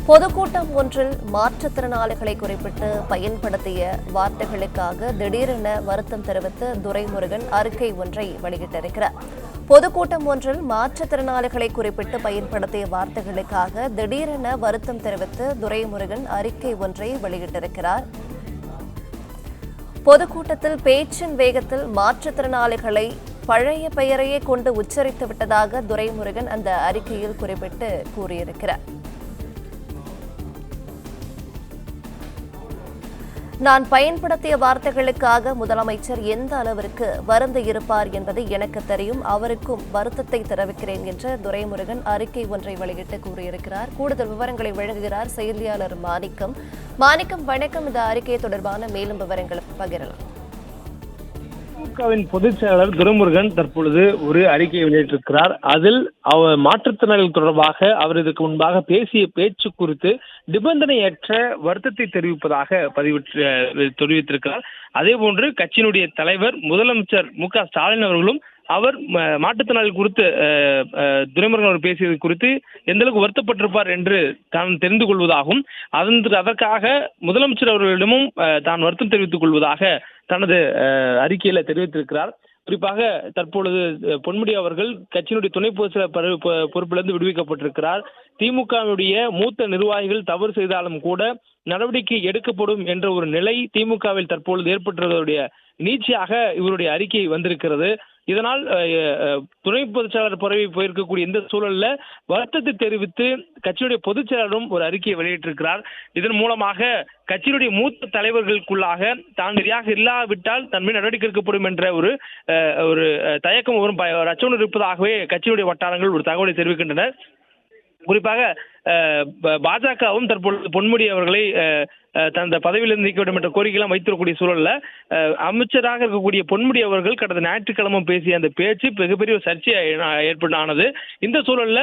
பொதுக்கூட்டம் ஒன்றில் மாற்றுத்திறனாளிகளை குறிப்பிட்டு பயன்படுத்திய வார்த்தைகளுக்காக திடீரென வருத்தம் தெரிவித்து துரைமுருகன் அறிக்கை ஒன்றை வெளியிட்டிருக்கிறார். பொதுக்கூட்டம் ஒன்றில் மாற்றுத்திறனாளிகளை குறிப்பிட்டு பயன்படுத்திய வார்த்தைகளுக்காக திடீரென வருத்தம் தெரிவித்து துரைமுருகன் அறிக்கை ஒன்றை வெளியிட்டிருக்கிறார். பொதுக்கூட்டத்தில் பேச்சின் வேகத்தில் மாற்றுத்திறனாளிகளை பழைய பெயரையே கொண்டு உச்சரித்து விட்டதாக துரைமுருகன் அந்த அறிக்கையில் குறிப்பிட்டு கூறியிருக்கிறார். நான் பயன்படுத்திய வார்த்தைகளுக்காக முதலமைச்சர் எந்த அளவிற்கு வருந்த இருப்பார் என்பது எனக்கு தெரியும். அவருக்கும் வருத்தத்தை தெரிவிக்கிறேன் என்று துரைமுருகன் அறிக்கை ஒன்றை வெளியிட்டு கூறியிருக்கிறார். கூடுதல் விவரங்களை வழங்குகிறார் செய்தியாளர் மாணிக்கம். வணக்கம். இந்த அறிக்கை தொடர்பான மேலும் விவரங்களை பகிரலாம். திமுகவின் பொதுச் செயலாளர் துரைமுருகன் தற்பொழுது ஒரு அறிக்கையை வெளியிட்டிருக்கிறார். அதில் அவர் மாற்றுத்திறனாளிகள் தொடர்பாக அவர் இதற்கு முன்பாக பேசிய பேச்சு குறித்து நிபந்தனையற்ற வருத்தத்தை தெரிவிப்பதாக தெரிவித்திருக்கிறார். அதேபோன்று கட்சியினுடைய தலைவர் முதலமைச்சர் மு.க.ஸ்டாலின் அவர்களும் அவர் மாற்றுத்திறனாளிகள் குறித்து துரைமுருகன் அவர் பேசியது குறித்து எந்த அளவுக்கு வருத்தப்பட்டிருப்பார் என்று தான் தெரிந்து கொள்வதாகவும் அதற்காக முதலமைச்சர் அவர்களிடமும் தான் வருத்தம் தெரிவித்துக் கொள்வதாக தனது அறிக்கையில தெரிவித்திருக்கிறார். குறிப்பாக தற்பொழுது பொன்முடி அவர்கள் கட்சியினுடைய துணை பொதுச்செயலாளர் பொறுப்பிலிருந்து விடுவிக்கப்பட்டிருக்கிறார். திமுகவுடைய மூத்த நிர்வாகிகள் தவறு செய்தாலும் கூட நடவடிக்கை எடுக்கப்படும் என்ற ஒரு நிலை திமுகவில் தற்பொழுது ஏற்பட்டுள்ளதுடைய நீட்சியாக இவருடைய அறிக்கை வந்திருக்கிறது. இதனால் துணை பொதுச் செயலாளர் பதவி போயிருக்கக்கூடிய இந்த சூழல்ல வருத்தத்தை தெரிவித்து கட்சியுடைய பொதுச் செயலாளரும் ஒரு அறிக்கையை வெளியிட்டிருக்கிறார். இதன் மூலமாக கட்சியினுடைய மூத்த தலைவர்களுக்குள்ளாக தான் சரியாக இல்லாவிட்டால் தன் மீது நடவடிக்கை எடுக்கப்படும் என்ற ஒரு தயக்கம் வரும் அச்சம் இருப்பதாகவே கட்சியினுடைய வட்டாரங்கள் ஒரு தகவலை தெரிவிக்கின்றனர். குறிப்பாக பாஜகவும் தற்பொழுது பொன்முடி அவர்களை தந்த பதவியிலிருந்து நீக்க வேண்டும் என்ற கோரிக்கையெல்லாம் வைத்திருக்கக்கூடிய சூழல்ல அமைச்சராக இருக்கக்கூடிய பொன்முடி அவர்கள் கடந்த ஞாயிற்றுக்கிழமை பேசிய அந்த பேச்சு மிகப்பெரிய ஒரு சர்ச்சை ஏற்பட்டானது. இந்த சூழல்ல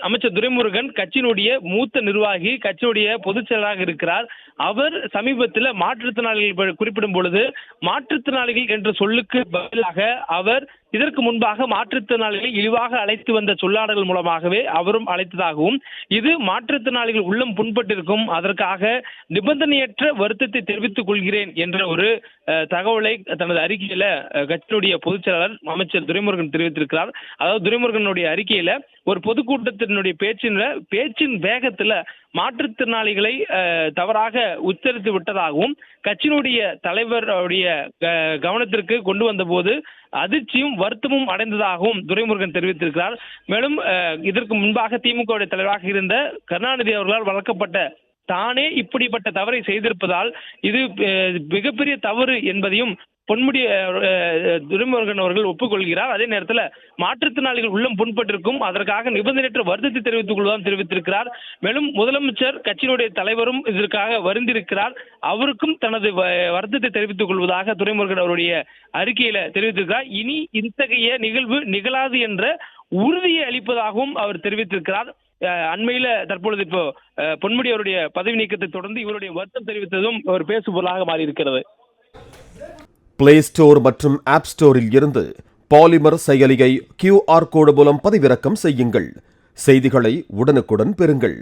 அமைச்சர் துரைமுருகன் கட்சியினுடைய மூத்த நிர்வாகி, கட்சியுடைய பொதுச் செயலராக இருக்கிறார். அவர் சமீபத்தில் மாற்றுத்திறனாளிகள் குறிப்பிடும் பொழுது மாற்றுத்திறனாளிகள் என்ற சொல்லுக்கு பதிலாக அவர் இதற்கு முன்பாக மாற்றுத்திறனாளிகளை இழிவாக அழைத்து வந்த சொல்லாடல்கள் மூலமாகவே அவரும் அழைத்ததாகவும் இது மாற்றுத்திறனாளிகள் உள்ளம் புண்பட்டிருக்கும், அதற்காக நிபந்தனையற்ற வருத்தத்தை தெரிவித்துக் கொள்கிறேன் என்ற ஒரு தகவலை தனது அறிக்கையில கட்சியினுடைய பொதுச் செயலாளர் அமைச்சர் துரைமுருகன் தெரிவித்திருக்கிறார். அதாவது துரைமுருகனுடைய அறிக்கையில ஒரு பொதுக்கூட்டத்தினுடைய பேச்சின் வேகத்துல மாற்றுத்திறனாளிகளை தவறாக உச்சரித்து விட்டதாகவும் கட்சியினுடைய தலைவருடைய கவனத்திற்கு கொண்டு வந்த போது அதிர்ச்சியும் வருத்தமும் அடைந்ததாகவும் துரைமுருகன் தெரிவித்திருக்கிறார். மேலும் இதற்கு முன்பாக திமுக தலைவராக இருந்த கருணாநிதி அவர்களால் வழங்கப்பட்ட தானே இப்படிப்பட்ட தவறை செய்திருப்பதால் இது மிகப்பெரிய தவறு என்பதையும் பொன்முடி துரைமுருகன் அவர்கள் ஒப்புக்கொள்கிறார். அதே நேரத்தில் மாற்றுத்திறனாளிகள் உள்ளம் புண்பட்டிருக்கும், அதற்காக நிபந்தனையற்ற வருத்தத்தை தெரிவித்துக் கொள்வதாக தெரிவித்திருக்கிறார். மேலும் முதலமைச்சர் கட்சியினுடைய தலைவரும் இதற்காக வருந்திருக்கிறார். அவருக்கும் தனது வருத்தத்தை தெரிவித்துக் கொள்வதாக துரைமுருகன் அவருடைய அறிக்கையில தெரிவித்திருக்கிறார். இனி இத்தகைய நிகழ்வு நிகழாது என்ற உறுதியை அளிப்பதாகவும் அவர் தெரிவித்திருக்கிறார். அண்மையில தற்பொழுது இப்போ பொன்முடி அவருடைய பதவி நீக்கத்தை தொடர்ந்து இவருடைய வருத்தம் தெரிவித்ததும் ஒரு பேசு பொருளாக மாறி இருக்கிறது. பிளே ஸ்டோர் மற்றும் ஆப் ஸ்டோரில் இருந்து பாலிமர் செயலியை QR கோடு மூலம் பதிவிறக்கம் செய்யுங்கள். செய்திகளை உடனுக்குடன் பெறுங்கள்.